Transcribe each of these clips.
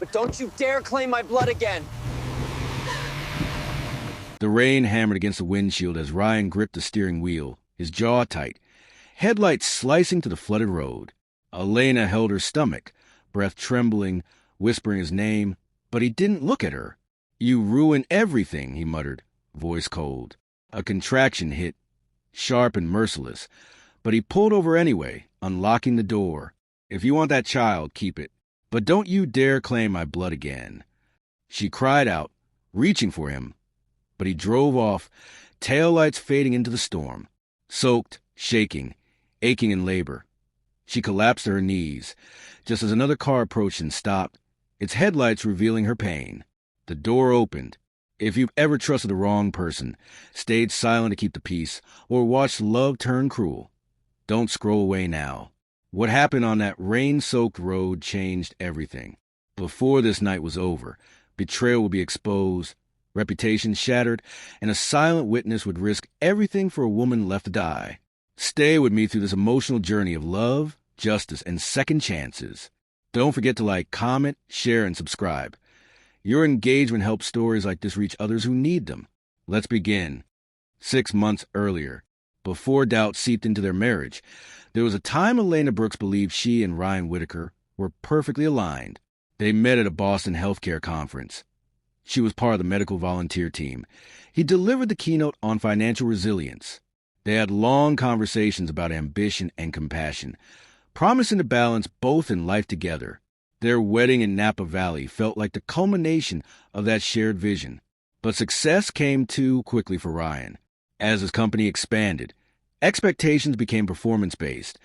but don't you dare claim my blood again. The rain hammered against the windshield as Ryan gripped the steering wheel, his jaw tight, headlights slicing to the flooded road. Elena held her stomach, breath trembling, whispering his name, but he didn't look at her. "You ruin everything," he muttered, voice cold. A contraction hit, sharp and merciless, but he pulled over anyway, unlocking the door. "If you want that child, keep it. But don't you dare claim my blood again." She cried out, reaching for him, but he drove off, taillights fading into the storm. Soaked, shaking, aching in labor. She collapsed to her knees, just as another car approached and stopped, its headlights revealing her pain. The door opened. If you've ever trusted the wrong person, stayed silent to keep the peace, or watched love turn cruel, don't scroll away now. What happened on that rain-soaked road changed everything. Before this night was over, betrayal would be exposed, reputation shattered, and a silent witness would risk everything for a woman left to die. Stay with me through this emotional journey of love, justice, and second chances. Don't forget to like, comment, share, and subscribe. Your engagement helps stories like this reach others who need them. Let's begin. 6 months earlier, before doubt seeped into their marriage, there was a time Elena Brooks believed she and Ryan Whitaker were perfectly aligned. They met at a Boston healthcare conference. She was part of the medical volunteer team. He delivered the keynote on financial resilience. They had long conversations about ambition and compassion, promising to balance both in life together. Their wedding in Napa Valley felt like the culmination of that shared vision. But success came too quickly for Ryan. As his company expanded, expectations became performance-based,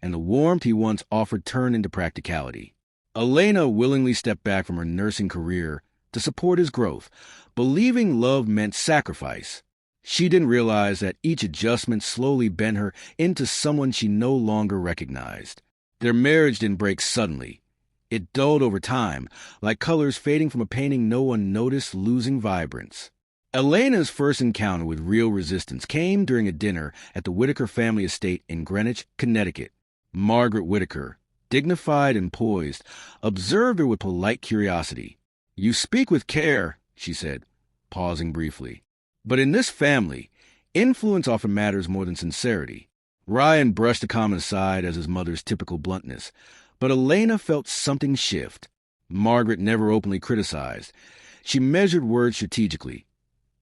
and the warmth he once offered turned into practicality. Elena willingly stepped back from her nursing career to support his growth, believing love meant sacrifice. She didn't realize that each adjustment slowly bent her into someone she no longer recognized. Their marriage didn't break suddenly. It dulled over time, like colors fading from a painting no one noticed losing vibrance. Elena's first encounter with real resistance came during a dinner at the Whitaker family estate in Greenwich, Connecticut. Margaret Whitaker, dignified and poised, observed her with polite curiosity. "You speak with care," she said, pausing briefly. But in this family, influence often matters more than sincerity. Ryan brushed the comment aside as his mother's typical bluntness, but Elena felt something shift. Margaret never openly criticized. She measured words strategically,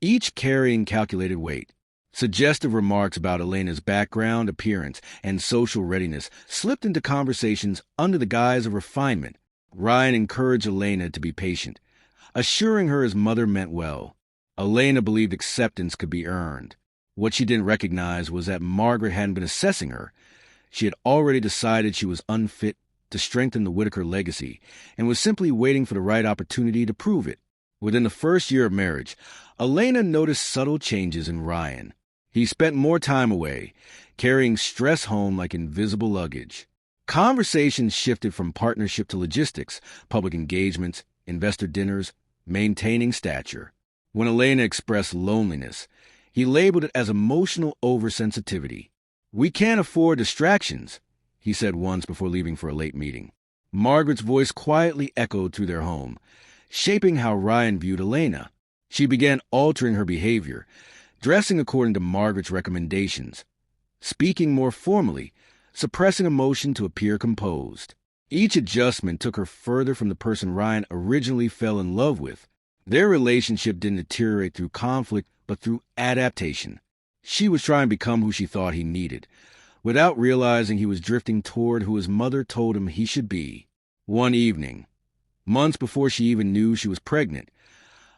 each carrying calculated weight. Suggestive remarks about Elena's background, appearance, and social readiness slipped into conversations under the guise of refinement. Ryan encouraged Elena to be patient, assuring her his mother meant well. Elena believed acceptance could be earned. What she didn't recognize was that Margaret hadn't been assessing her. She had already decided she was unfit to strengthen the Whitaker legacy and was simply waiting for the right opportunity to prove it. Within the first year of marriage, Elena noticed subtle changes in Ryan. He spent more time away, carrying stress home like invisible luggage. Conversations shifted from partnership to logistics, public engagements, investor dinners, maintaining stature. When Elena expressed loneliness, he labeled it as emotional oversensitivity. "We can't afford distractions," he said once before leaving for a late meeting. Margaret's voice quietly echoed through their home, shaping how Ryan viewed Elena. She began altering her behavior, dressing according to Margaret's recommendations, speaking more formally, suppressing emotion to appear composed. Each adjustment took her further from the person Ryan originally fell in love with. Their relationship didn't deteriorate through conflict, but through adaptation. She was trying to become who she thought he needed, without realizing he was drifting toward who his mother told him he should be. One evening, months before she even knew she was pregnant,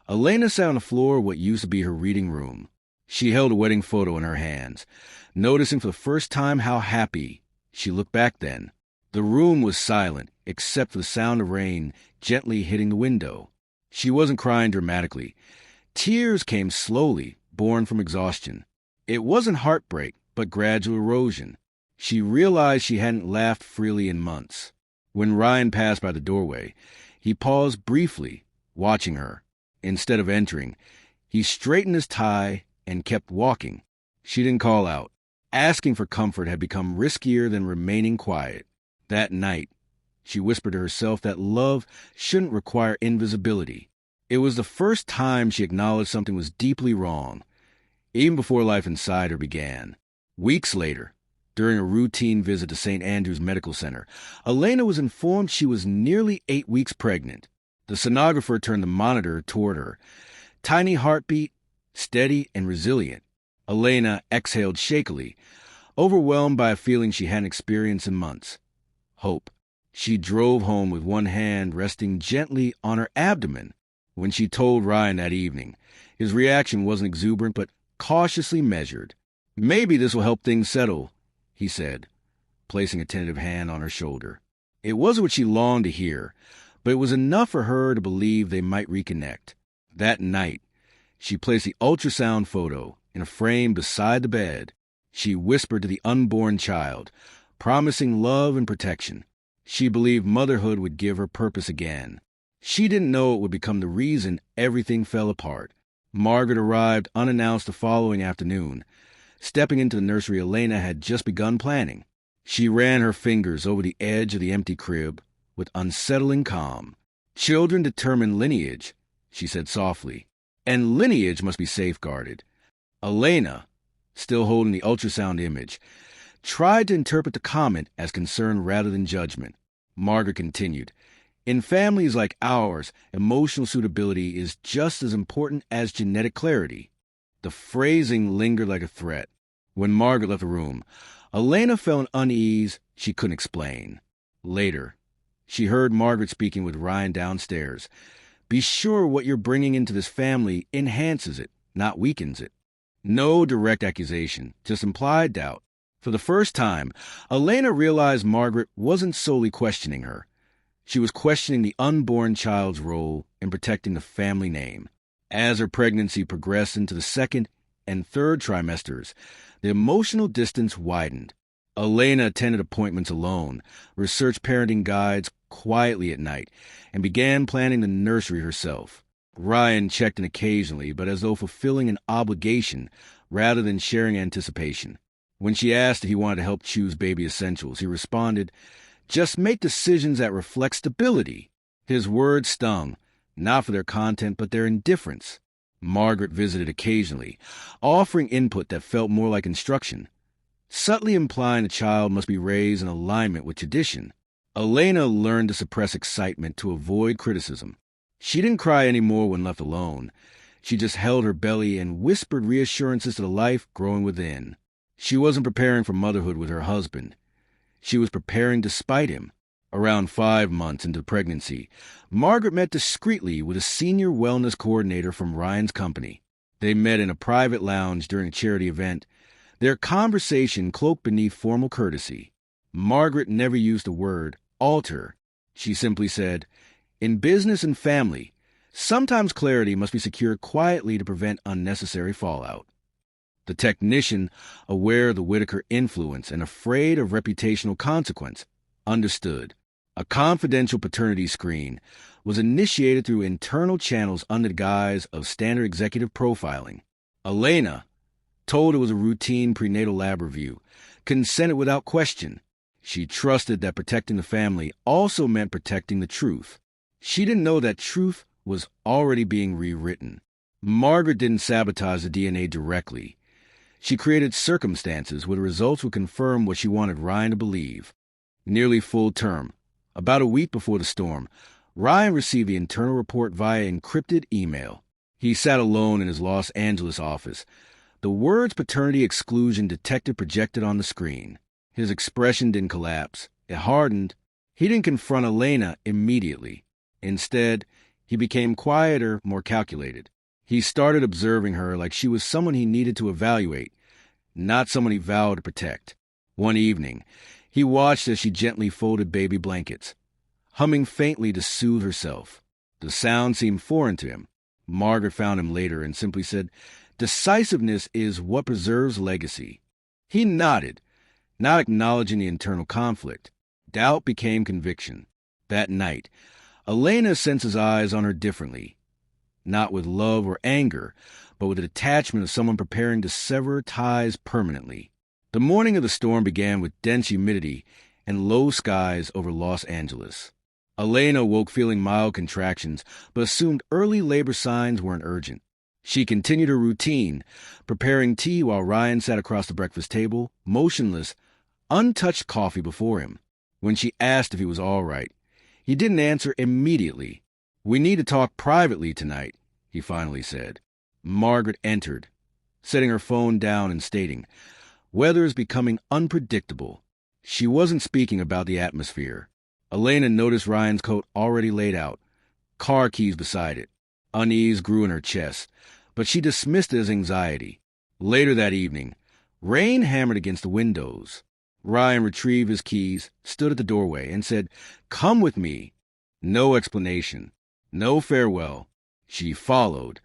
Elena sat on the floor of what used to be her reading room. She held a wedding photo in her hands, noticing for the first time how happy she looked back then. The room was silent, except for the sound of rain gently hitting the window. She wasn't crying dramatically. Tears came slowly, born from exhaustion. It wasn't heartbreak, but gradual erosion. She realized she hadn't laughed freely in months. When Ryan passed by the doorway, he paused briefly, watching her. Instead of entering, he straightened his tie and kept walking. She didn't call out. Asking for comfort had become riskier than remaining quiet. That night, She whispered to herself that love shouldn't require invisibility. It was the first time she acknowledged something was deeply wrong, even before life inside her began. Weeks later, during a routine visit to St. Andrew's Medical Center, Elena was informed she was nearly 8 weeks pregnant. The sonographer turned the monitor toward her. Tiny heartbeat, steady and resilient. Elena exhaled shakily, overwhelmed by a feeling she hadn't experienced in months. Hope. She drove home with one hand resting gently on her abdomen. When she told Ryan that evening, his reaction wasn't exuberant but cautiously measured. "Maybe this will help things settle," he said, placing a tentative hand on her shoulder. It wasn't what she longed to hear, but it was enough for her to believe they might reconnect. That night, she placed the ultrasound photo in a frame beside the bed. She whispered to the unborn child, promising love and protection. She believed motherhood would give her purpose again. She didn't know it would become the reason everything fell apart. Margaret arrived unannounced the following afternoon. Stepping into the nursery Elena had just begun planning, she ran her fingers over the edge of the empty crib with unsettling calm. "Children determine lineage," she said softly, "and lineage must be safeguarded." Elena, still holding the ultrasound image, tried to interpret the comment as concern rather than judgment. Margaret continued, "In families like ours, emotional suitability is just as important as genetic clarity." The phrasing lingered like a threat. When Margaret left the room, Elena felt an unease she couldn't explain. Later, she heard Margaret speaking with Ryan downstairs. "Be sure what you're bringing into this family enhances it, not weakens it." No direct accusation, just implied doubt. For the first time, Elena realized Margaret wasn't solely questioning her. She was questioning the unborn child's role in protecting the family name. As her pregnancy progressed into the second and third trimesters, the emotional distance widened. Elena attended appointments alone, researched parenting guides quietly at night, and began planning the nursery herself. Ryan checked in occasionally, but as though fulfilling an obligation rather than sharing anticipation. When she asked if he wanted to help choose baby essentials, he responded, "Just make decisions that reflect stability." His words stung, not for their content but their indifference. Margaret visited occasionally, offering input that felt more like instruction, subtly implying the child must be raised in alignment with tradition. Elena learned to suppress excitement to avoid criticism. She didn't cry anymore when left alone. She just held her belly and whispered reassurances to the life growing within. She wasn't preparing for motherhood with her husband. She was preparing despite him. Around 5 months into pregnancy, Margaret met discreetly with a senior wellness coordinator from Ryan's company. They met in a private lounge during a charity event, their conversation cloaked beneath formal courtesy. Margaret never used the word alter. She simply said, "In business and family, sometimes clarity must be secured quietly to prevent unnecessary fallout." The technician, aware of the Whitaker influence and afraid of reputational consequence, understood. A confidential paternity screen was initiated through internal channels under the guise of standard executive profiling. Elena, told it was a routine prenatal lab review, consented without question. She trusted that protecting the family also meant protecting the truth. She didn't know that truth was already being rewritten. Margaret didn't sabotage the DNA directly. She created circumstances where the results would confirm what she wanted Ryan to believe. Nearly full term, about a week before the storm, Ryan received the internal report via encrypted email. He sat alone in his Los Angeles office, the words paternity exclusion detected projected on the screen. His expression didn't collapse. It hardened. He didn't confront Elena immediately. Instead, he became quieter, more calculated. He started observing her like she was someone he needed to evaluate, not someone he vowed to protect. One evening, he watched as she gently folded baby blankets, humming faintly to soothe herself. The sound seemed foreign to him. Margaret found him later and simply said, "Decisiveness is what preserves legacy." He nodded, not acknowledging the internal conflict. Doubt became conviction. That night, Elena sensed his eyes on her differently, not with love or anger, but with the detachment of someone preparing to sever ties permanently. The morning of the storm began with dense humidity and low skies over Los Angeles. Elena woke feeling mild contractions, but assumed early labor signs weren't urgent. She continued her routine, preparing tea while Ryan sat across the breakfast table, motionless, untouched coffee before him. When she asked if he was all right, he didn't answer immediately. "We need to talk privately tonight," he finally said. Margaret entered, setting her phone down and stating, "Weather is becoming unpredictable." She wasn't speaking about the atmosphere. Elena noticed Ryan's coat already laid out, car keys beside it. Unease grew in her chest, but she dismissed it as anxiety. Later that evening, rain hammered against the windows. Ryan retrieved his keys, stood at the doorway, and said, "Come with me." No explanation, no farewell. She followed,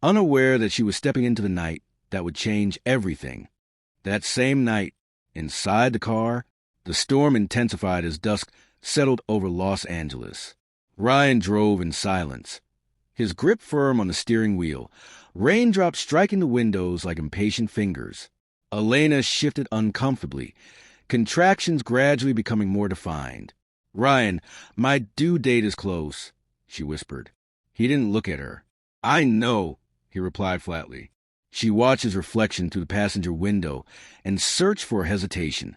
unaware that she was stepping into the night that would change everything. That same night, inside the car, the storm intensified as dusk settled over Los Angeles. Ryan drove in silence, his grip firm on the steering wheel, raindrops striking the windows like impatient fingers. Elena shifted uncomfortably, contractions gradually becoming more defined. "Ryan, my due date is close," she whispered. He didn't look at her. "I know," he replied flatly. She watched his reflection through the passenger window and searched for hesitation,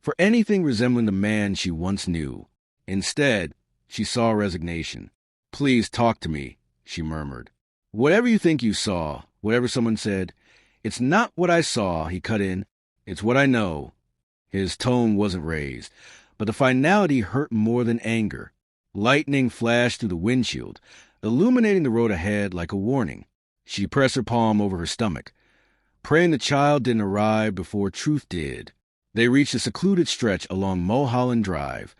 for anything resembling the man she once knew. Instead, she saw resignation. "Please talk to me," she murmured. "Whatever you think you saw, whatever someone said, it's not what I saw," he cut in. "It's what I know." His tone wasn't raised, but the finality hurt more than anger. Lightning flashed through the windshield, illuminating the road ahead like a warning. She pressed her palm over her stomach, praying the child didn't arrive before truth did. They reached a secluded stretch along Mulholland Drive,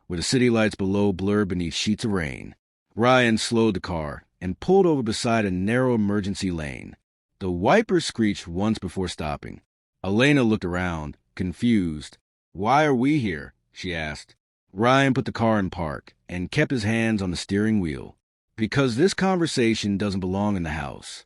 where the city lights below blurred beneath sheets of rain. Ryan slowed the car and pulled over beside a narrow emergency lane. The wipers screeched once before stopping. Elena looked around, confused. "Why are we here?" she asked. Ryan put the car in park and kept his hands on the steering wheel. "Because this conversation doesn't belong in the house."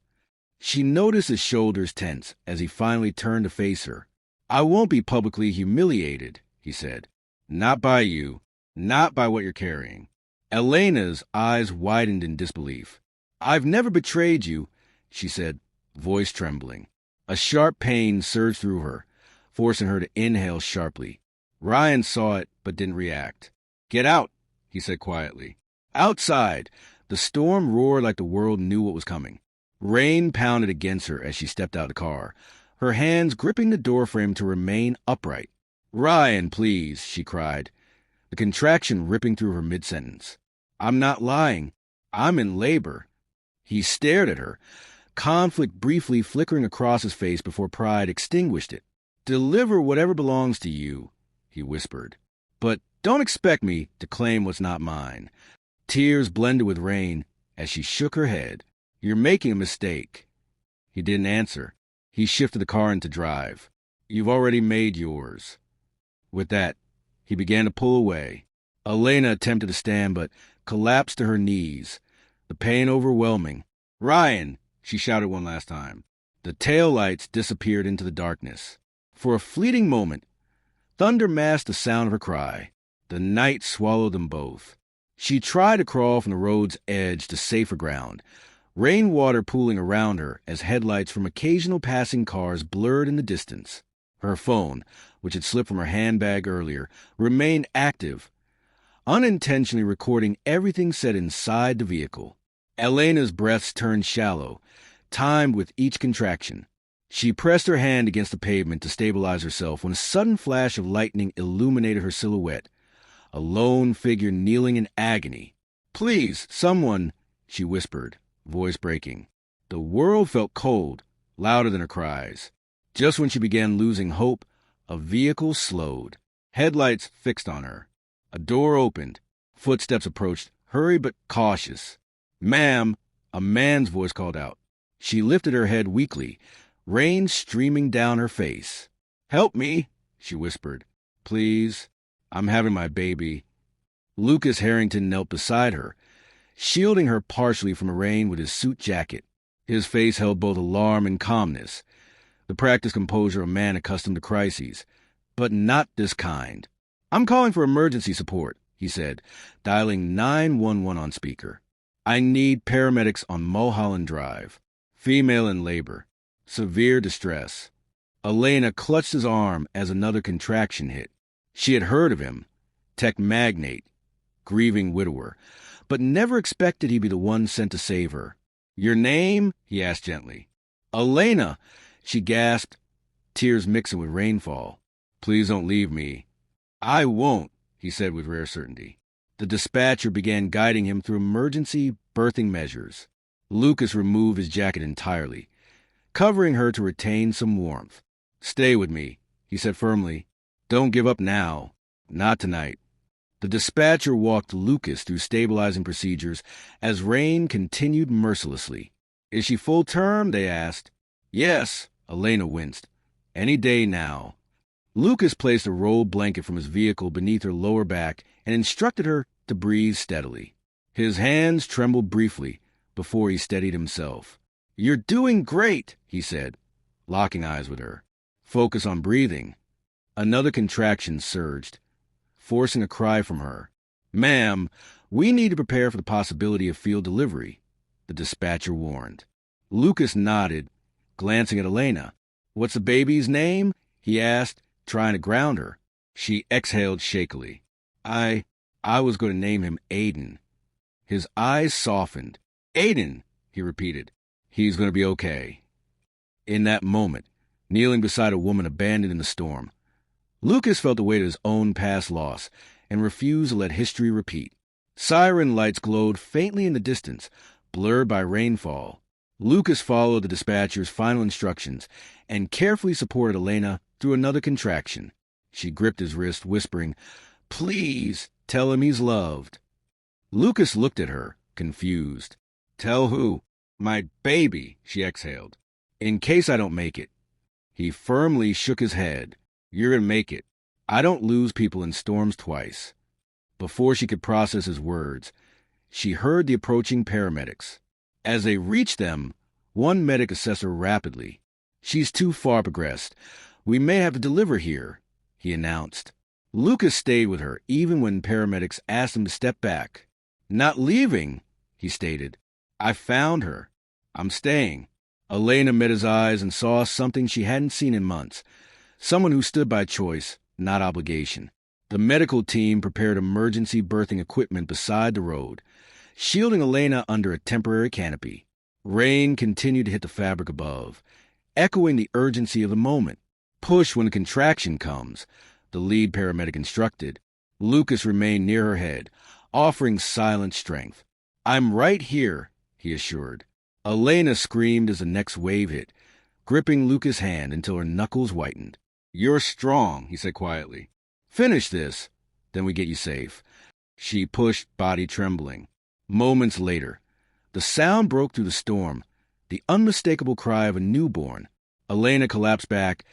She noticed his shoulders tense as he finally turned to face her. "I won't be publicly humiliated," he said. "Not by you. Not by what you're carrying." Elena's eyes widened in disbelief. "I've never betrayed you," she said, voice trembling. A sharp pain surged through her, forcing her to inhale sharply. Ryan saw it, but didn't react. "Get out," he said quietly. Outside, the storm roared like the world knew what was coming. Rain pounded against her as she stepped out of the car, her hands gripping the doorframe to remain upright. "Ryan, please," she cried, the contraction ripping through her mid-sentence. "I'm not lying. I'm in labor." He stared at her, conflict briefly flickering across his face before pride extinguished it. "Deliver whatever belongs to you," he whispered. "But don't expect me to claim what's not mine." Tears blended with rain as she shook her head. "You're making a mistake." He didn't answer. He shifted the car into drive. "You've already made yours." With that, he began to pull away. Elena attempted to stand, but collapsed to her knees, the pain overwhelming. "Ryan!" she shouted one last time. The taillights disappeared into the darkness. For a fleeting moment, thunder masked the sound of her cry. The night swallowed them both. She tried to crawl from the road's edge to safer ground, rainwater pooling around her as headlights from occasional passing cars blurred in the distance. Her phone, which had slipped from her handbag earlier, remained active, unintentionally recording everything said inside the vehicle. Elena's breaths turned shallow, timed with each contraction. She pressed her hand against the pavement to stabilize herself when a sudden flash of lightning illuminated her silhouette, a lone figure kneeling in agony. "Please, someone," she whispered, voice breaking. The world felt cold, louder than her cries. Just when she began losing hope, a vehicle slowed, headlights fixed on her. A door opened. Footsteps approached, hurried but cautious. "Ma'am," a man's voice called out. She lifted her head weakly, rain streaming down her face. "Help me," she whispered. "Please, I'm having my baby." Lucas Harrington knelt beside her, shielding her partially from the rain with his suit jacket. His face held both alarm and calmness, the practiced composure of a man accustomed to crises. But not this kind. "I'm calling for emergency support," he said, dialing 911 on speaker. "I need paramedics on Mulholland Drive. Female in labor. Severe distress." Elena clutched his arm as another contraction hit. She had heard of him. Tech magnate, grieving widower, but never expected he'd be the one sent to save her. "Your name?" he asked gently. "Elena," she gasped, tears mixing with rainfall. "Please don't leave me." "I won't," he said with rare certainty. The dispatcher began guiding him through emergency birthing measures. Lucas removed his jacket entirely, covering her to retain some warmth. "Stay with me," he said firmly. "Don't give up now. Not tonight." The dispatcher walked Lucas through stabilizing procedures as rain continued mercilessly. "Is she full term?" they asked. "Yes," Elena winced. "Any day now." Lucas placed a rolled blanket from his vehicle beneath her lower back and instructed her to breathe steadily. His hands trembled briefly before he steadied himself. "You're doing great," he said, locking eyes with her. "Focus on breathing." Another contraction surged, forcing a cry from her. "Ma'am, we need to prepare for the possibility of field delivery," the dispatcher warned. Lucas nodded, glancing at Elena. "What's the baby's name?" he asked, trying to ground her. She exhaled shakily. I was going to name him Aiden." His eyes softened. "Aiden," he repeated. "He's going to be okay." In that moment, kneeling beside a woman abandoned in the storm, Lucas felt the weight of his own past loss and refused to let history repeat. Siren lights glowed faintly in the distance, blurred by rainfall. Lucas followed the dispatcher's final instructions and carefully supported Elena through another contraction. She gripped his wrist, whispering, "Please, tell him he's loved." Lucas looked at her, confused. "Tell who?" "My baby," she exhaled. "In case I don't make it." He firmly shook his head. "You're going to make it. I don't lose people in storms twice." Before she could process his words, she heard the approaching paramedics. As they reached them, one medic assessed her rapidly. "She's too far progressed. We may have to deliver here," he announced. Lucas stayed with her even when paramedics asked him to step back. "Not leaving," he stated. "I found her. I'm staying." Elena met his eyes and saw something she hadn't seen in months. Someone who stood by choice, not obligation. The medical team prepared emergency birthing equipment beside the road, shielding Elena under a temporary canopy. Rain continued to hit the fabric above, echoing the urgency of the moment. "Push when the contraction comes," the lead paramedic instructed. Lucas remained near her head, offering silent strength. "I'm right here," he assured. Elena screamed as the next wave hit, gripping Lucas' hand until her knuckles whitened. "You're strong," he said quietly. "Finish this, then we get you safe." She pushed, body trembling. Moments later, the sound broke through the storm, the unmistakable cry of a newborn. Elena collapsed back,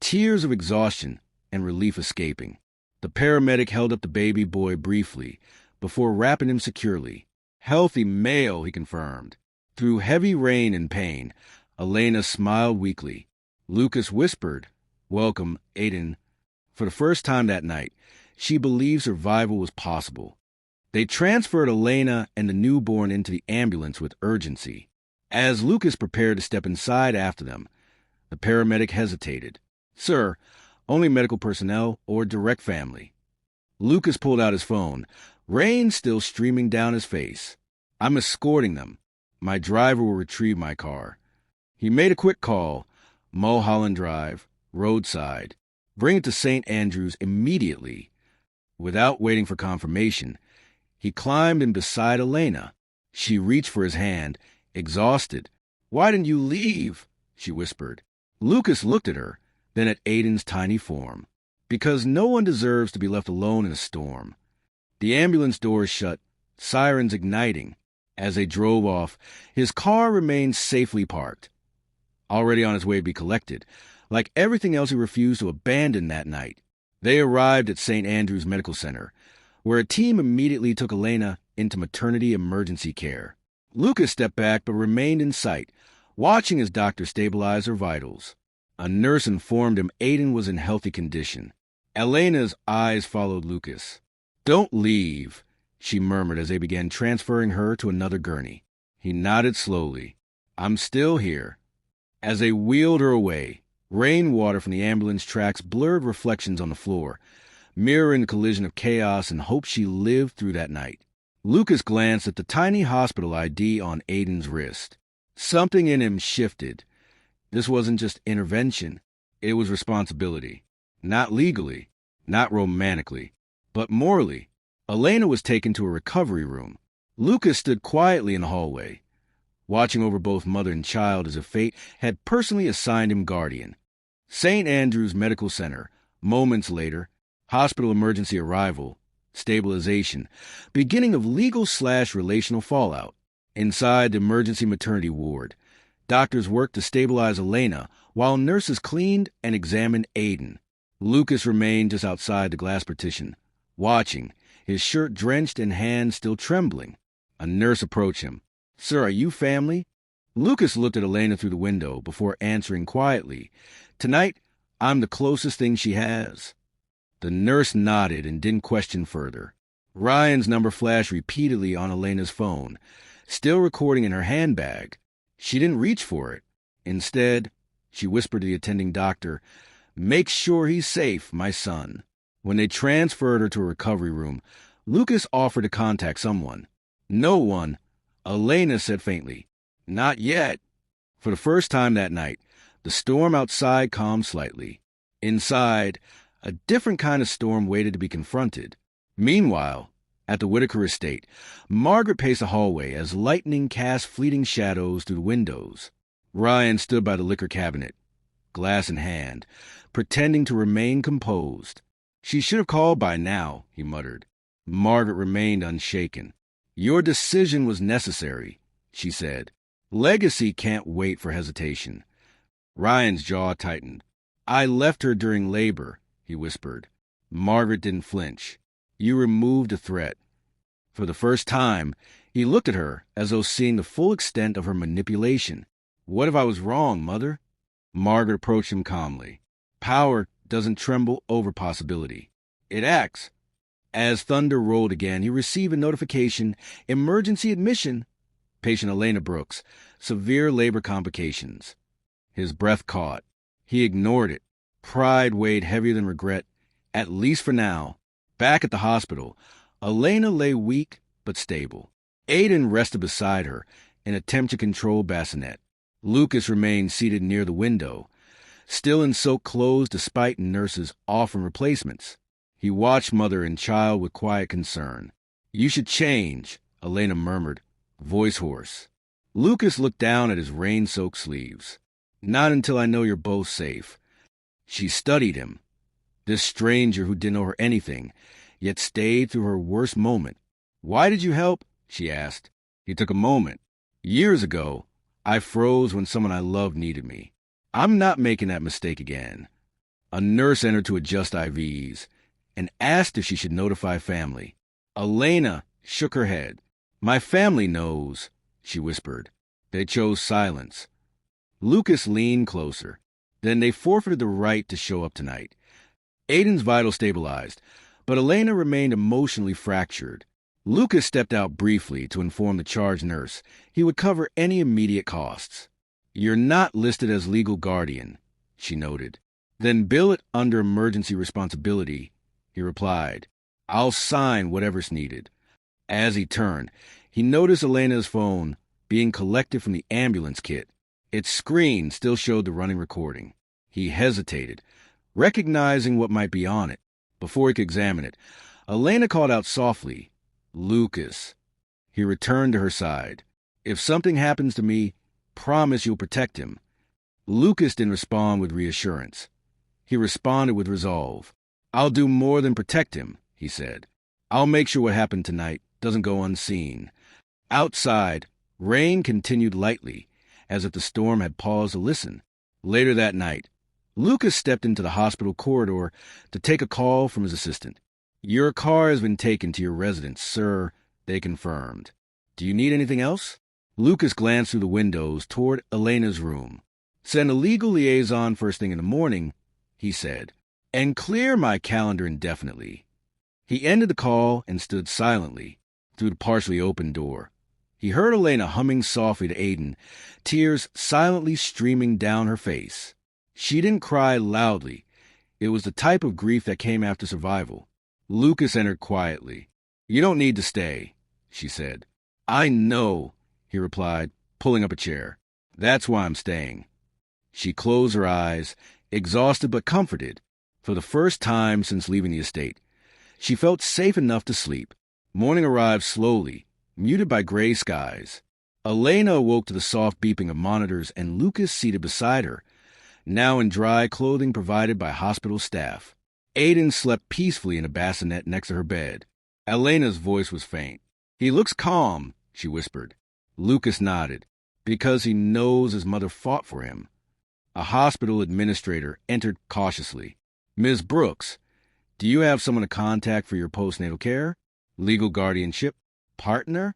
tears of exhaustion and relief escaping. The paramedic held up the baby boy briefly, before wrapping him securely. "Healthy male," he confirmed. Through heavy rain and pain, Elena smiled weakly. Lucas whispered, "Welcome, Aiden." For the first time that night, she believed survival was possible. They transferred Elena and the newborn into the ambulance with urgency. As Lucas prepared to step inside after them, the paramedic hesitated. "Sir, only medical personnel or direct family." Lucas pulled out his phone, rain still streaming down his face. "I'm escorting them. My driver will retrieve my car." He made a quick call. Mulholland Drive, roadside. "Bring it to St. Andrews immediately." Without waiting for confirmation, he climbed in beside Elena. She reached for his hand, exhausted. "Why didn't you leave?" she whispered. Lucas looked at her, then at Aiden's tiny form. "Because no one deserves to be left alone in a storm." The ambulance doors shut, sirens igniting. As they drove off, his car remained safely parked, already on his way to be collected, like everything else he refused to abandon that night. They arrived at St. Andrews Medical Center, where a team immediately took Elena into maternity emergency care. Lucas stepped back but remained in sight, watching as doctors stabilized her vitals. A nurse informed him Aiden was in healthy condition. Elena's eyes followed Lucas. "Don't leave," she murmured as they began transferring her to another gurney. He nodded slowly. "I'm still here." As they wheeled her away, rainwater from the ambulance tracks blurred reflections on the floor, mirroring the collision of chaos and hope she lived through that night. Lucas glanced at the tiny hospital ID on Aiden's wrist. Something in him shifted. This wasn't just intervention. It was responsibility. Not legally, not romantically, but morally. Elena was taken to a recovery room. Lucas stood quietly in the hallway, watching over both mother and child as if fate had personally assigned him guardian. St. Andrew's Medical Center. Moments later, hospital emergency arrival, stabilization, beginning of legal/relational fallout. Inside the emergency maternity ward, doctors worked to stabilize Elena while nurses cleaned and examined Aiden. Lucas remained just outside the glass partition, watching, his shirt drenched and hands still trembling. A nurse approached him. "Sir, are you family?" Lucas looked at Elena through the window before answering quietly, "Tonight, I'm the closest thing she has." The nurse nodded and didn't question further. Ryan's number flashed repeatedly on Elena's phone, still recording in her handbag. She didn't reach for it. Instead, she whispered to the attending doctor, "Make sure he's safe, my son." When they transferred her to a recovery room, Lucas offered to contact someone. "No one," Elena said faintly. "Not yet." For the first time that night, the storm outside calmed slightly. Inside, a different kind of storm waited to be confronted. Meanwhile, at the Whitaker estate, Margaret paced the hallway as lightning cast fleeting shadows through the windows. Ryan stood by the liquor cabinet, glass in hand, pretending to remain composed. "She should have called by now," he muttered. Margaret remained unshaken. "Your decision was necessary," she said. "Legacy can't wait for hesitation." Ryan's jaw tightened. "I left her during labor," he whispered. Margaret didn't flinch. "You removed a threat." For the first time, he looked at her as though seeing the full extent of her manipulation. "What if I was wrong, Mother?" Margaret approached him calmly. "Power doesn't tremble over possibility. It acts." As thunder rolled again, he received a notification, "Emergency admission. Patient Elena Brooks, severe labor complications." His breath caught. He ignored it. Pride weighed heavier than regret, at least for now. Back at the hospital, Elena lay weak but stable. Aiden rested beside her, an attempt to control bassinet. Lucas remained seated near the window, still in soaked clothes despite nurses offering replacements. He watched mother and child with quiet concern. "You should change," Elena murmured, voice hoarse. Lucas looked down at his rain-soaked sleeves. "Not until I know you're both safe." She studied him. This stranger who didn't owe her anything, yet stayed through her worst moment. "Why did you help?" she asked. He took a moment. "Years ago, I froze when someone I loved needed me. I'm not making that mistake again." A nurse entered to adjust IVs and asked if she should notify family. Elena shook her head. "My family knows," she whispered. They chose silence. Lucas leaned closer. Then they forfeited the right to show up tonight. Aiden's vitals stabilized, but Elena remained emotionally fractured. Lucas stepped out briefly to inform the charge nurse he would cover any immediate costs. "You're not listed as legal guardian," she noted. "Then bill it under emergency responsibility," he replied. "I'll sign whatever's needed." As he turned, he noticed Elena's phone being collected from the ambulance kit. Its screen still showed the running recording. He hesitated, recognizing what might be on it. Before he could examine it, Elena called out softly, "Lucas." He returned to her side. "If something happens to me, promise you'll protect him." Lucas didn't respond with reassurance. He responded with resolve. "I'll do more than protect him," he said. "I'll make sure what happened tonight doesn't go unseen." Outside, rain continued lightly, as if the storm had paused to listen. Later that night, Lucas stepped into the hospital corridor to take a call from his assistant. "Your car has been taken to your residence, sir," they confirmed. "Do you need anything else?" Lucas glanced through the windows toward Elena's room. "Send a legal liaison first thing in the morning," he said. and clear my calendar indefinitely. He ended the call and stood silently through the partially open door. He heard Elena humming softly to Aiden, tears silently streaming down her face. She didn't cry loudly. It was the type of grief that came after survival. Lucas entered quietly. "You don't need to stay," she said. "I know," he replied, pulling up a chair. "That's why I'm staying." She closed her eyes, exhausted but comforted. For the first time since leaving the estate, she felt safe enough to sleep. Morning arrived slowly, muted by gray skies. Elena awoke to the soft beeping of monitors and Lucas seated beside her, now in dry clothing provided by hospital staff. Aiden slept peacefully in a bassinet next to her bed. Elena's voice was faint. "He looks calm," she whispered. Lucas nodded, because he knows his mother fought for him. A hospital administrator entered cautiously. "Ms. Brooks, do you have someone to contact for your postnatal care? Legal guardianship? Partner?"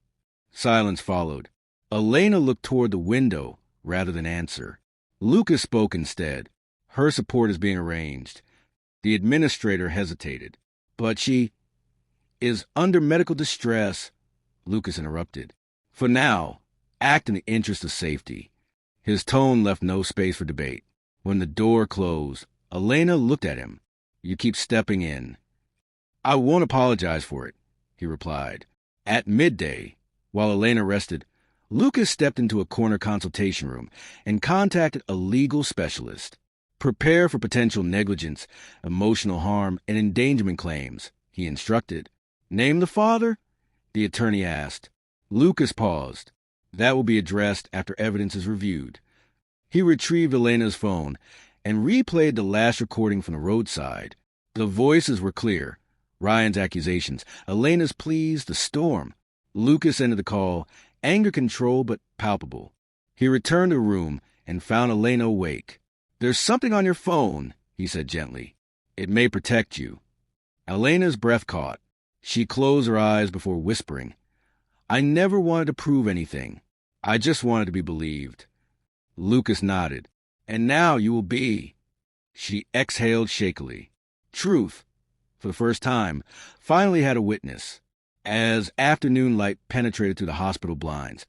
Silence followed. Elena looked toward the window rather than answer. Lucas spoke instead. "Her support is being arranged." The administrator hesitated. "But she is under medical distress," Lucas interrupted. "For now, act in the interest of safety." His tone left no space for debate. When the door closed, Elena looked at him. "You keep stepping in." "I won't apologize for it," he replied. At midday, while Elena rested, Lucas stepped into a corner consultation room and contacted a legal specialist. "Prepare for potential negligence, emotional harm, and endangerment claims," he instructed. "Name the father?" the attorney asked. Lucas paused. "That will be addressed after evidence is reviewed." He retrieved Elena's phone and replayed the last recording from the roadside. The voices were clear. Ryan's accusations, Elena's pleas, the storm. Lucas ended the call, anger controlled but palpable. He returned to the room and found Elena awake. "There's something on your phone," he said gently. "It may protect you." Elena's breath caught. She closed her eyes before whispering, "I never wanted to prove anything. I just wanted to be believed." Lucas nodded. "And now you will be." She exhaled shakily. Truth, for the first time, finally had a witness. As afternoon light penetrated through the hospital blinds,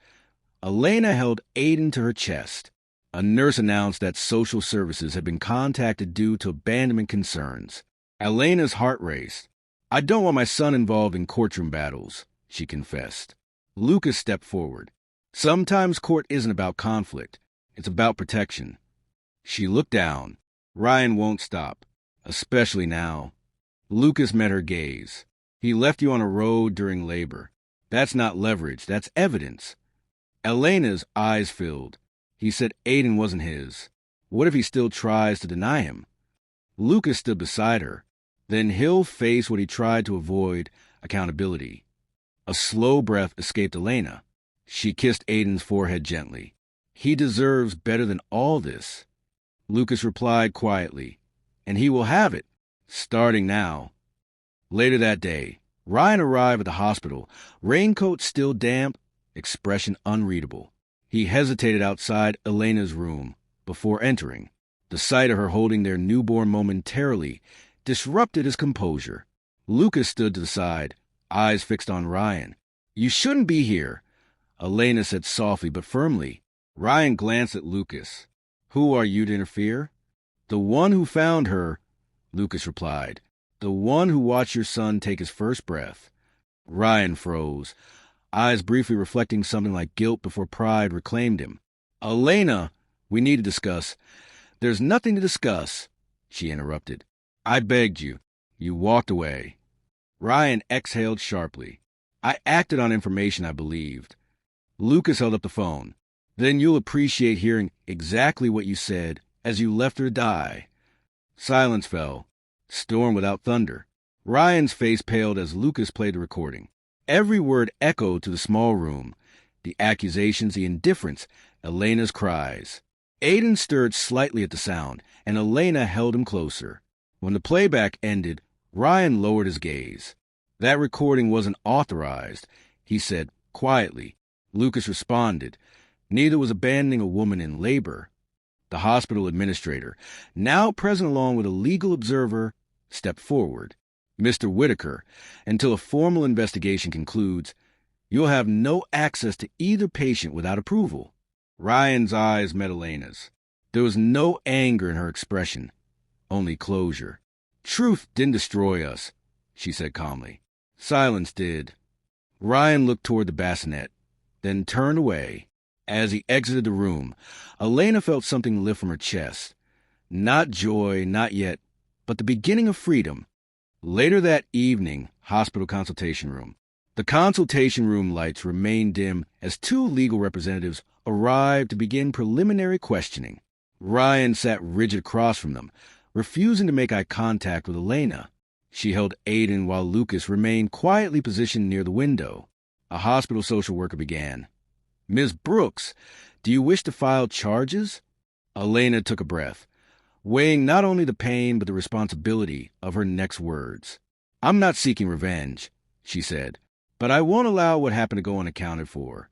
Elena held Aiden to her chest. A nurse announced that social services had been contacted due to abandonment concerns. Elena's heart raced. "I don't want my son involved in courtroom battles," she confessed. Lucas stepped forward. "Sometimes court isn't about conflict. It's about protection." She looked down. "Ryan won't stop, especially now." Lucas met her gaze. "He left you on a road during labor. That's not leverage, that's evidence." Elena's eyes filled. "He said Aiden wasn't his. What if he still tries to deny him?" Lucas stood beside her. "Then he'll face what he tried to avoid, accountability." A slow breath escaped Elena. She kissed Aiden's forehead gently. "He deserves better than all this." Lucas replied quietly, "And he will have it, starting now." Later that day, Ryan arrived at the hospital, raincoat still damp, expression unreadable. He hesitated outside Elena's room before entering. The sight of her holding their newborn momentarily disrupted his composure. Lucas stood to the side, eyes fixed on Ryan. "You shouldn't be here," Elena said softly but firmly. Ryan glanced at Lucas. "Who are you to interfere?" "The one who found her," Lucas replied. "The one who watched your son take his first breath." Ryan froze, eyes briefly reflecting something like guilt before pride reclaimed him. "Elena, we need to discuss." "There's nothing to discuss," she interrupted. "I begged you. You walked away." Ryan exhaled sharply. "I acted on information I believed." Lucas held up the phone. "Then you'll appreciate hearing exactly what you said as you left her to die." Silence fell. Storm without thunder. Ryan's face paled as Lucas played the recording. Every word echoed to the small room. The accusations, the indifference, Elena's cries. Aiden stirred slightly at the sound, and Elena held him closer. When the playback ended, Ryan lowered his gaze. "That recording wasn't authorized," he said quietly. Lucas responded. "Neither was abandoning a woman in labor." The hospital administrator, now present along with a legal observer, stepped forward. Mr. Whitaker, until a formal investigation concludes, you'll have no access to either patient without approval. Ryan's eyes met Elena's. There was no anger in her expression, only closure. Truth didn't destroy us, she said calmly. Silence did. Ryan looked toward the bassinet, then turned away. As he exited the room, Elena felt something lift from her chest. Not joy, not yet, but the beginning of freedom. Later that evening, hospital consultation room. The consultation room lights remained dim as two legal representatives arrived to begin preliminary questioning. Ryan sat rigid across from them, refusing to make eye contact with Elena. She held Aiden while Lucas remained quietly positioned near the window. A hospital social worker began. Ms. Brooks, do you wish to file charges? Elena took a breath, weighing not only the pain but the responsibility of her next words. I'm not seeking revenge, she said, but I won't allow what happened to go unaccounted for.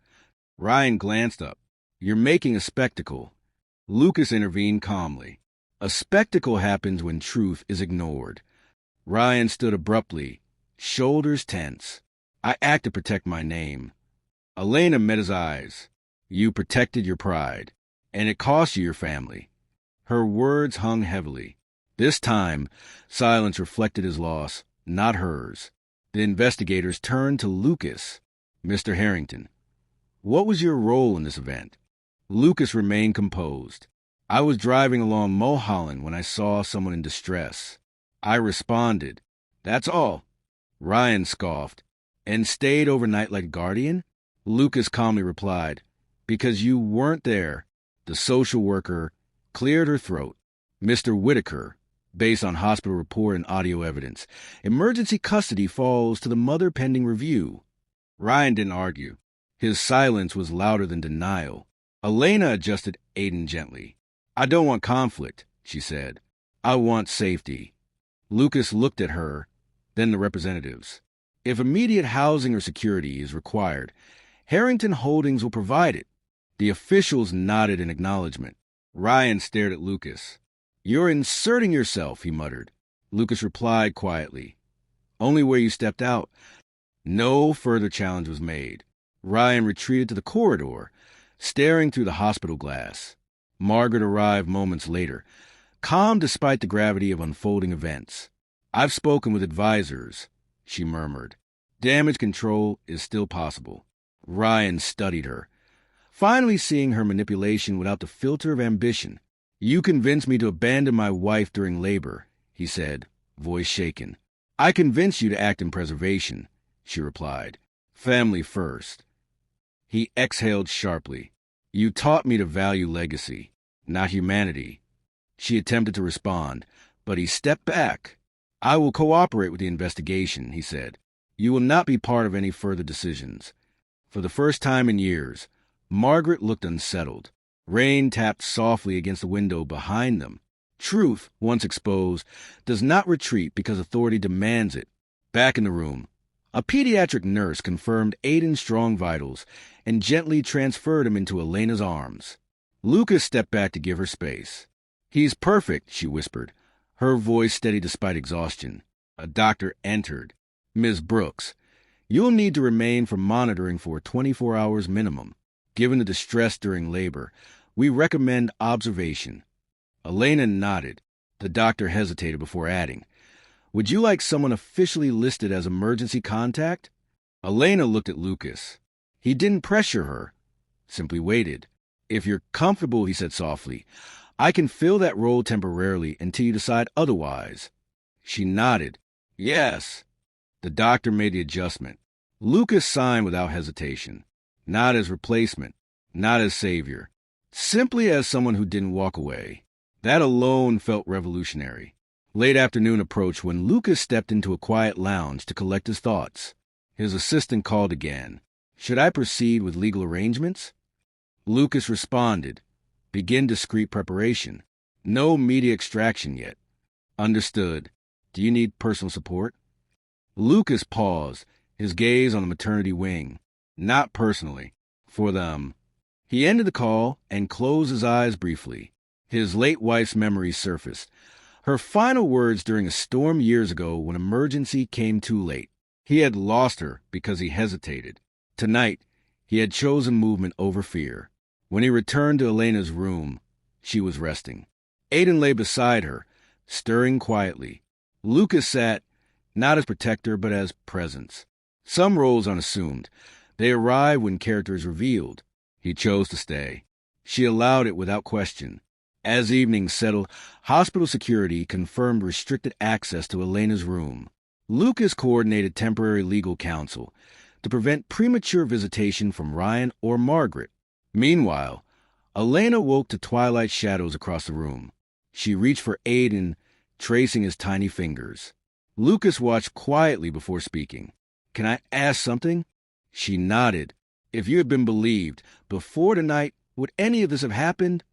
Ryan glanced up. You're making a spectacle. Lucas intervened calmly. A spectacle happens when truth is ignored. Ryan stood abruptly, shoulders tense. I act to protect my name. Elena met his eyes. You protected your pride, and it cost you your family. Her words hung heavily. This time, silence reflected his loss, not hers. The investigators turned to Lucas. Mr. Harrington, what was your role in this event? Lucas remained composed. I was driving along Mulholland when I saw someone in distress. I responded. That's all. Ryan scoffed. And stayed overnight like a guardian? Lucas calmly replied, because you weren't there. The social worker cleared her throat. Mr. Whitaker, based on hospital report and audio evidence, emergency custody falls to the mother pending review. Ryan didn't argue. His silence was louder than denial. Elena adjusted Aiden gently. I don't want conflict, she said. I want safety. Lucas looked at her, then the representatives. If immediate housing or security is required, Harrington Holdings will provide it. The officials nodded in acknowledgement. Ryan stared at Lucas. You're inserting yourself, he muttered. Lucas replied quietly. Only where you stepped out. No further challenge was made. Ryan retreated to the corridor, staring through the hospital glass. Margaret arrived moments later, calm despite the gravity of unfolding events. I've spoken with advisors, she murmured. Damage control is still possible. Ryan studied her, finally seeing her manipulation without the filter of ambition. You convinced me to abandon my wife during labor, he said, voice shaken. I convinced you to act in preservation, she replied. Family first. He exhaled sharply. You taught me to value legacy, not humanity. She attempted to respond, but he stepped back. I will cooperate with the investigation, he said. You will not be part of any further decisions. For the first time in years, Margaret looked unsettled. Rain tapped softly against the window behind them. Truth, once exposed, does not retreat because authority demands it. Back in the room, a pediatric nurse confirmed Aiden's strong vitals and gently transferred him into Elena's arms. Lucas stepped back to give her space. He's perfect, she whispered, her voice steady despite exhaustion. A doctor entered. Ms. Brooks, you'll need to remain for monitoring for 24 hours minimum. Given the distress during labor, we recommend observation. Elena nodded. The doctor hesitated before adding, would you like someone officially listed as emergency contact? Elena looked at Lucas. He didn't pressure her, simply waited. If you're comfortable, he said softly, I can fill that role temporarily until you decide otherwise. She nodded. Yes. The doctor made the adjustment. Lucas signed without hesitation. Not as replacement, not as savior. Simply as someone who didn't walk away. That alone felt revolutionary. Late afternoon approached when Lucas stepped into a quiet lounge to collect his thoughts. His assistant called again. Should I proceed with legal arrangements? Lucas responded. Begin discreet preparation. No media extraction yet. Understood. Do you need personal support? Lucas paused, his gaze on the maternity wing. Not personally. For them. He ended the call and closed his eyes briefly. His late wife's memories surfaced. Her final words during a storm years ago when emergency came too late. He had lost her because he hesitated. Tonight, he had chosen movement over fear. When he returned to Elena's room, she was resting. Aiden lay beside her, stirring quietly. Lucas sat, not as protector, but as presence. Some roles unassumed. They arrive when character is revealed. He chose to stay. She allowed it without question. As evening settled, hospital security confirmed restricted access to Elena's room. Lucas coordinated temporary legal counsel to prevent premature visitation from Ryan or Margaret. Meanwhile, Elena woke to twilight shadows across the room. She reached for Aiden, tracing his tiny fingers. Lucas watched quietly before speaking. "Can I ask something?" She nodded. "If you had been believed before tonight, would any of this have happened?"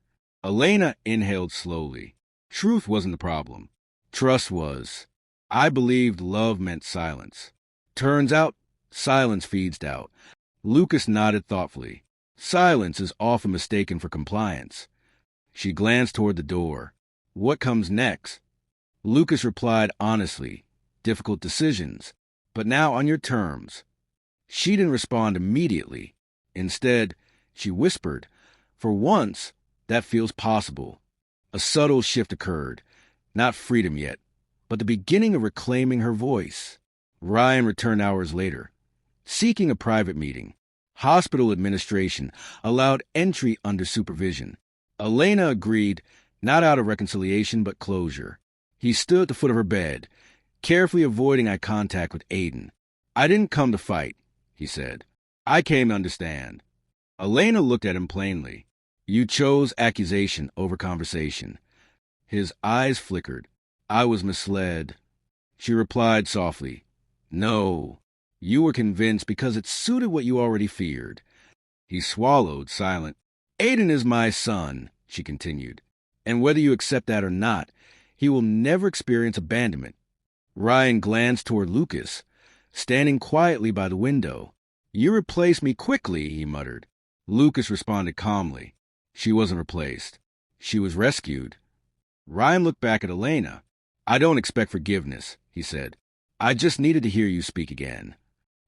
Elena inhaled slowly. Truth wasn't the problem. Trust was. "I believed love meant silence. Turns out, silence feeds doubt." Lucas nodded thoughtfully. Silence is often mistaken for compliance. She glanced toward the door. "What comes next?" Lucas replied honestly. "Difficult decisions, but now on your terms." She didn't respond immediately. Instead, she whispered, "For once, that feels possible." A subtle shift occurred. Not freedom yet, but the beginning of reclaiming her voice. Ryan returned hours later, seeking a private meeting. Hospital administration allowed entry under supervision. Elena agreed, not out of reconciliation but closure. He stood at the foot of her bed, carefully avoiding eye contact with Aiden. "I didn't come to fight," he said. "I came to understand." Elena looked at him plainly. "You chose accusation over conversation." His eyes flickered. "I was misled." She replied softly, "No, you were convinced because it suited what you already feared." He swallowed, silent. "Aiden is my son," she continued, "and whether you accept that or not, he will never experience abandonment." Ryan glanced toward Lucas, standing quietly by the window. "You replaced me quickly," he muttered. Lucas responded calmly. She wasn't replaced. She was rescued. Ryan looked back at Elena. "I don't expect forgiveness," he said. "I just needed to hear you speak again."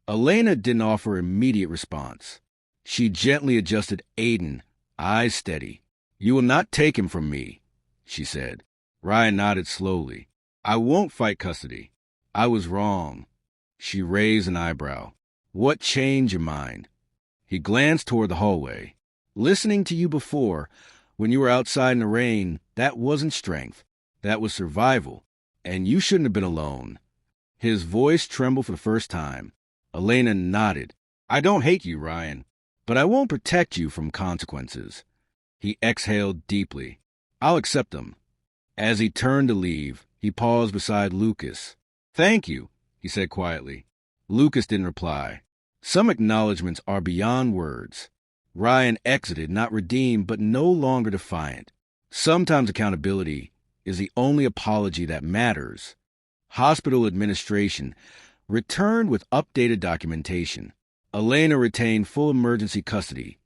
Elena didn't offer immediate response. She gently adjusted Aiden, eyes steady. "You will not take him from me," she said. Ryan nodded slowly. "I won't fight custody. I was wrong." She raised an eyebrow. "What changed your mind?" He glanced toward the hallway. "Listening to you before, when you were outside in the rain, that wasn't strength. That was survival. And you shouldn't have been alone." His voice trembled for the first time. Elena nodded. "I don't hate you, Ryan, but I won't protect you from consequences." He exhaled deeply. "I'll accept them." As he turned to leave, he paused beside Lucas. "Thank you," he said quietly. Lucas didn't reply. Some acknowledgments are beyond words. Ryan exited, not redeemed, but no longer defiant. Sometimes accountability is the only apology that matters. Hospital administration returned with updated documentation. Elena retained full emergency custody.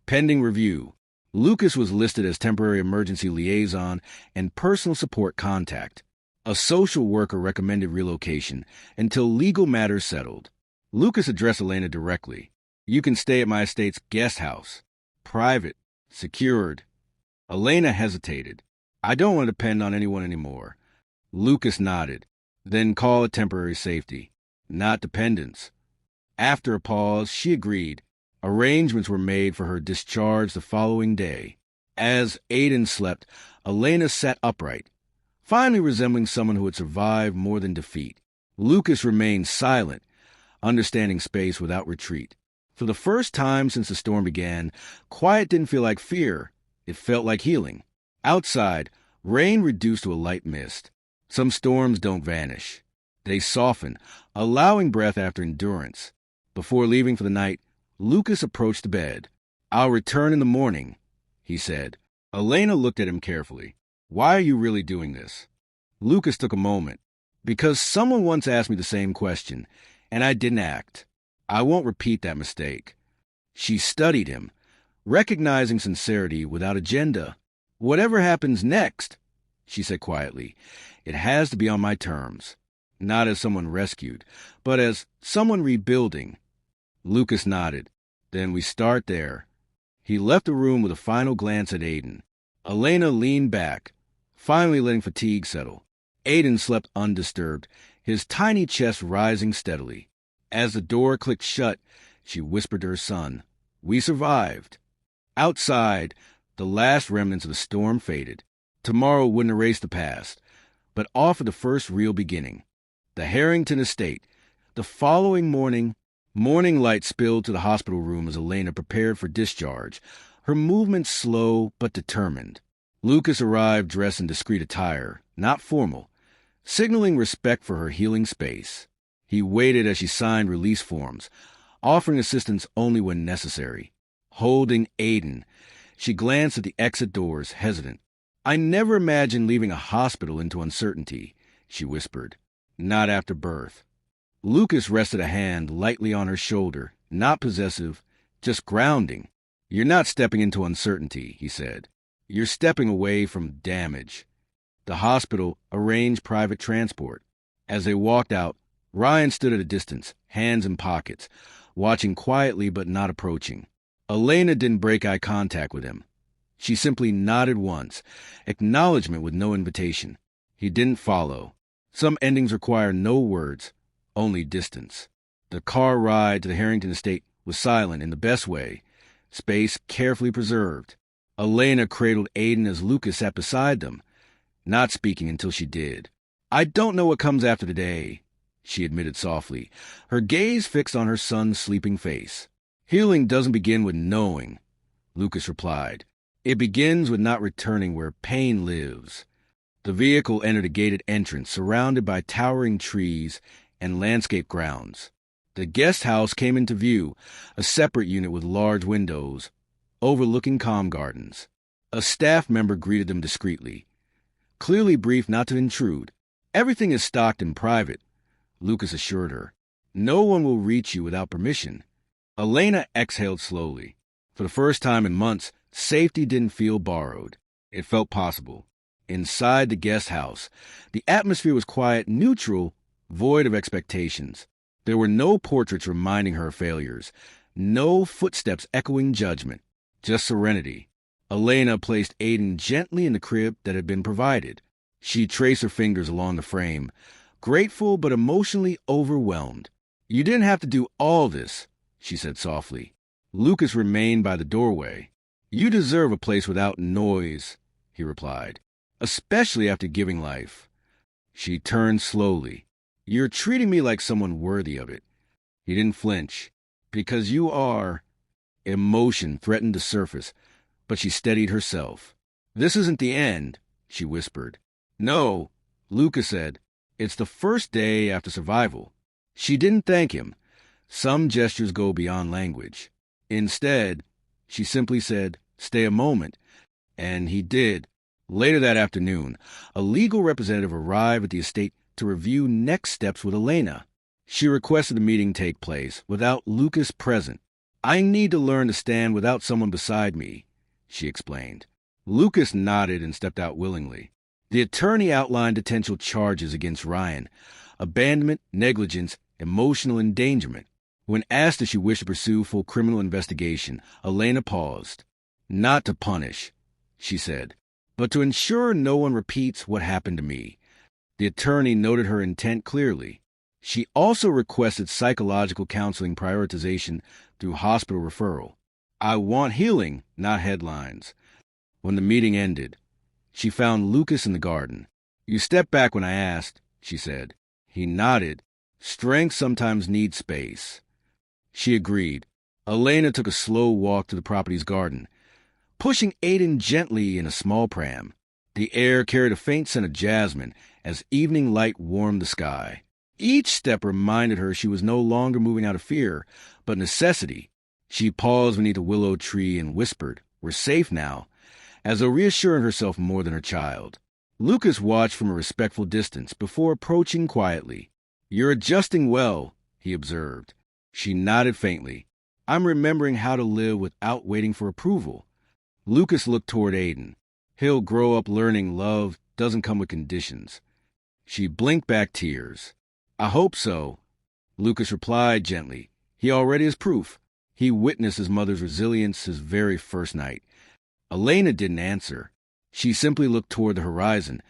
Pending review, Lucas was listed as temporary emergency liaison and personal support contact. A social worker recommended relocation until legal matters settled. Lucas addressed Elena directly. "You can stay at my estate's guest house. Private. Secured." Elena hesitated. "I don't want to depend on anyone anymore." Lucas nodded. "Then call it temporary safety, not dependence." After a pause, she agreed. Arrangements were made for her discharge the following day. As Aiden slept, Elena sat upright, finally resembling someone who had survived more than defeat. Lucas remained silent, understanding space without retreat. For the first time since the storm began, quiet didn't feel like fear. It felt like healing. Outside, rain reduced to a light mist. Some storms don't vanish. They soften, allowing breath after endurance. Before leaving for the night, Lucas approached the bed. "I'll return in the morning," he said. Elena looked at him carefully. "Why are you really doing this?" Lucas took a moment. "Because someone once asked me the same question, and I didn't act. I won't repeat that mistake." She studied him, recognizing sincerity without agenda. Whatever happens next, she said quietly, it has to be on my terms. Not as someone rescued, but as someone rebuilding. Lucas nodded. Then we start there. He left the room with a final glance at Aiden. Elena leaned back, finally letting fatigue settle. Aiden slept undisturbed, his tiny chest rising steadily. As the door clicked shut, she whispered to her son, "We survived." Outside, the last remnants of the storm faded. Tomorrow wouldn't erase the past, but offer the first real beginning. The Harrington estate. The following morning light spilled to the hospital room as Elena prepared for discharge, her movements slow but determined. Lucas arrived dressed in discreet attire, not formal, signaling respect for her healing space. He waited as she signed release forms, offering assistance only when necessary. Holding Aiden, she glanced at the exit doors, hesitant. "I never imagined leaving a hospital into uncertainty," she whispered. "Not after birth." Lucas rested a hand lightly on her shoulder, not possessive, just grounding. "You're not stepping into uncertainty," he said. "You're stepping away from damage." The hospital arranged private transport. As they walked out, Ryan stood at a distance, hands in pockets, watching quietly but not approaching. Elena didn't break eye contact with him. She simply nodded once, acknowledgement with no invitation. He didn't follow. Some endings require no words, only distance. The car ride to the Harrington estate was silent in the best way, space carefully preserved. Elena cradled Aiden as Lucas sat beside them, not speaking until she did. "I don't know what comes after today," she admitted softly, her gaze fixed on her son's sleeping face. "Healing doesn't begin with knowing," Lucas replied. "It begins with not returning where pain lives." The vehicle entered a gated entrance surrounded by towering trees and landscape grounds. The guest house came into view, a separate unit with large windows, overlooking calm gardens. A staff member greeted them discreetly, clearly briefed not to intrude. "Everything is stocked in private," Lucas assured her. "No one will reach you without permission." Elena exhaled slowly. For the first time in months, safety didn't feel borrowed. It felt possible. Inside the guest house, the atmosphere was quiet, neutral, void of expectations. There were no portraits reminding her of failures, no footsteps echoing judgment, just serenity. Elena placed Aiden gently in the crib that had been provided. She traced her fingers along the frame, grateful but emotionally overwhelmed. "You didn't have to do all this," she said softly. Lucas remained by the doorway. "You deserve a place without noise," he replied, "especially after giving life." She turned slowly. "You're treating me like someone worthy of it." He didn't flinch. "Because you are." Emotion threatened to surface, but she steadied herself. "This isn't the end," she whispered. "No," Lucas said. "It's the first day after survival." She didn't thank him. Some gestures go beyond language. Instead, she simply said, "Stay a moment." And he did. Later that afternoon, a legal representative arrived at the estate to review next steps with Elena. She requested the meeting take place without Lucas present. "I need to learn to stand without someone beside me," she explained. Lucas nodded and stepped out willingly. The attorney outlined potential charges against Ryan: abandonment, negligence, emotional endangerment. When asked if she wished to pursue full criminal investigation, Elena paused. "Not to punish," she said, "but to ensure no one repeats what happened to me." The attorney noted her intent clearly. She also requested psychological counseling prioritization through hospital referral. "I want healing, not headlines." When the meeting ended, she found Lucas in the garden. "You stepped back when I asked," she said. He nodded. "Strength sometimes needs space." She agreed. Elena took a slow walk to the property's garden, pushing Aiden gently in a small pram. The air carried a faint scent of jasmine as evening light warmed the sky. Each step reminded her she was no longer moving out of fear, but necessity. She paused beneath a willow tree and whispered, "We're safe now," as though reassuring herself more than her child. Lucas watched from a respectful distance before approaching quietly. "You're adjusting well," he observed. She nodded faintly. "I'm remembering how to live without waiting for approval." Lucas looked toward Aiden. He'll grow up learning love doesn't come with conditions. She blinked back tears. I hope so. Lucas replied gently. He already is proof. He witnessed his mother's resilience his very first night. Elena didn't answer. She simply looked toward the horizon,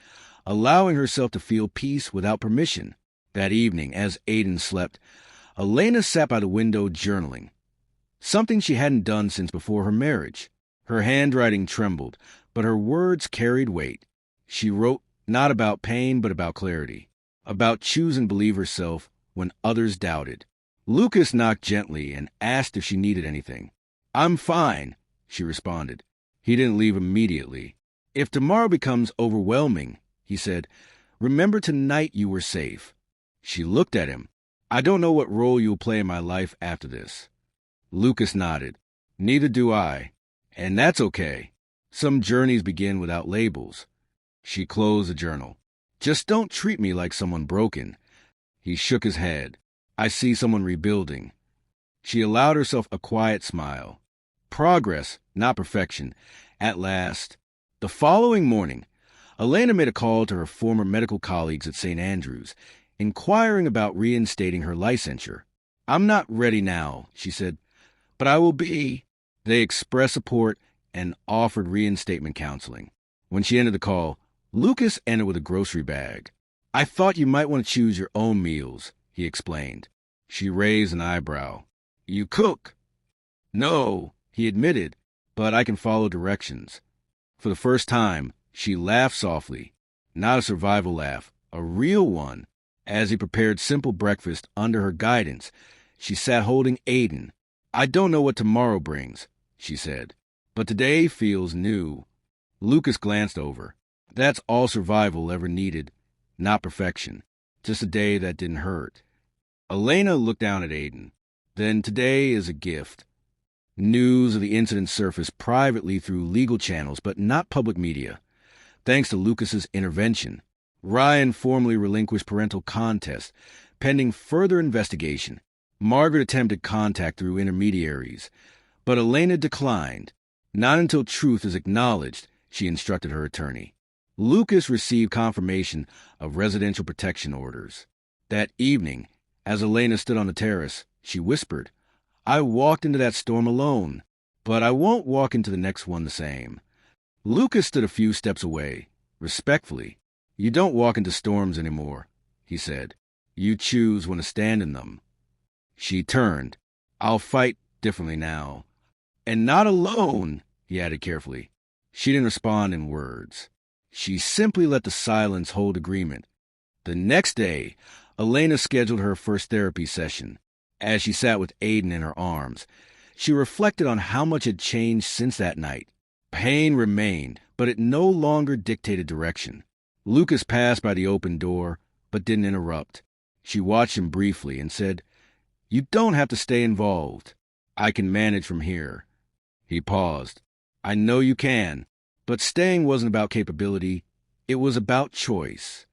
allowing herself to feel peace without permission. That evening, as Aiden slept, Elena sat by the window journaling. Something she hadn't done since before her marriage. Her handwriting trembled, but her words carried weight. She wrote not about pain, but about clarity, about choosing to believe herself when others doubted. Lucas knocked gently and asked if she needed anything. I'm fine, she responded. He didn't leave immediately. If tomorrow becomes overwhelming, he said, remember tonight you were safe. She looked at him. I don't know what role you'll play in my life after this. Lucas nodded. Neither do I. And that's okay. Some journeys begin without labels. She closed the journal. Just don't treat me like someone broken. He shook his head. I see someone rebuilding. She allowed herself a quiet smile. Progress, not perfection. At last. The following morning, Elena made a call to her former medical colleagues at St. Andrews, inquiring about reinstating her licensure. I'm not ready now, she said, but I will be. They expressed support and offered reinstatement counseling. When she ended the call, Lucas entered with a grocery bag. I thought you might want to choose your own meals, he explained. She raised an eyebrow. You cook? No, he admitted, but I can follow directions. For the first time, she laughed softly, not a survival laugh, a real one. As he prepared simple breakfast under her guidance, she sat holding Aiden. I don't know what tomorrow brings, she said, but today feels new. Lucas glanced over. That's all survival ever needed, not perfection, just a day that didn't hurt. Elena looked down at Aiden. Then today is a gift. News of the incident surfaced privately through legal channels, but not public media. Thanks to Lucas's intervention, Ryan formally relinquished parental contest, pending further investigation. Margaret attempted contact through intermediaries, but Elena declined. Not until truth is acknowledged, she instructed her attorney. Lucas received confirmation of residential protection orders. That evening, as Elena stood on the terrace, she whispered, I walked into that storm alone, but I won't walk into the next one the same. Lucas stood a few steps away, respectfully. You don't walk into storms anymore, he said. You choose when to stand in them. She turned. I'll fight differently now. And not alone, he added carefully. She didn't respond in words. She simply let the silence hold agreement. The next day, Elena scheduled her first therapy session. As she sat with Aiden in her arms, she reflected on how much had changed since that night. Pain remained, but it no longer dictated direction. Lucas passed by the open door, but didn't interrupt. She watched him briefly and said, You don't have to stay involved. I can manage from here. He paused. I know you can, but staying wasn't about capability. It was about choice.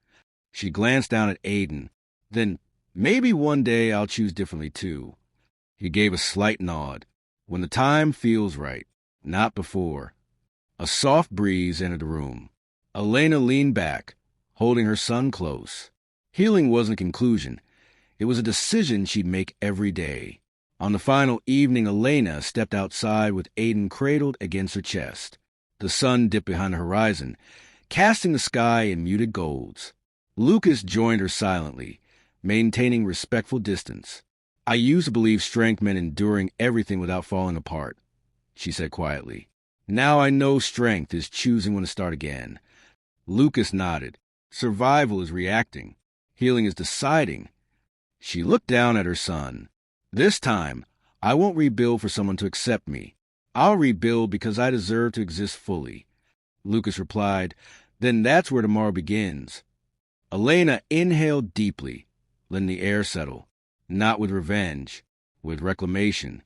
She glanced down at Aiden. Then, maybe one day I'll choose differently too. He gave a slight nod. When the time feels right, not before. A soft breeze entered the room. Elena leaned back, holding her son close. Healing wasn't a conclusion. It was a decision she'd make every day. On the final evening, Elena stepped outside with Aiden cradled against her chest. The sun dipped behind the horizon, casting the sky in muted golds. Lucas joined her silently, maintaining respectful distance. I used to believe strength meant enduring everything without falling apart, she said quietly. Now I know strength is choosing when to start again. Lucas nodded. Survival is reacting. Healing is deciding. She looked down at her son. This time, I won't rebuild for someone to accept me. I'll rebuild because I deserve to exist fully. Lucas replied, Then that's where tomorrow begins. Elena inhaled deeply, letting the air settle. Not with revenge, with reclamation.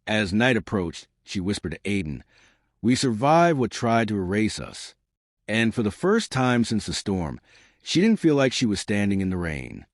As night approached, she whispered to Aiden, We survived what tried to erase us. And for the first time since the storm, she didn't feel like she was standing in the rain.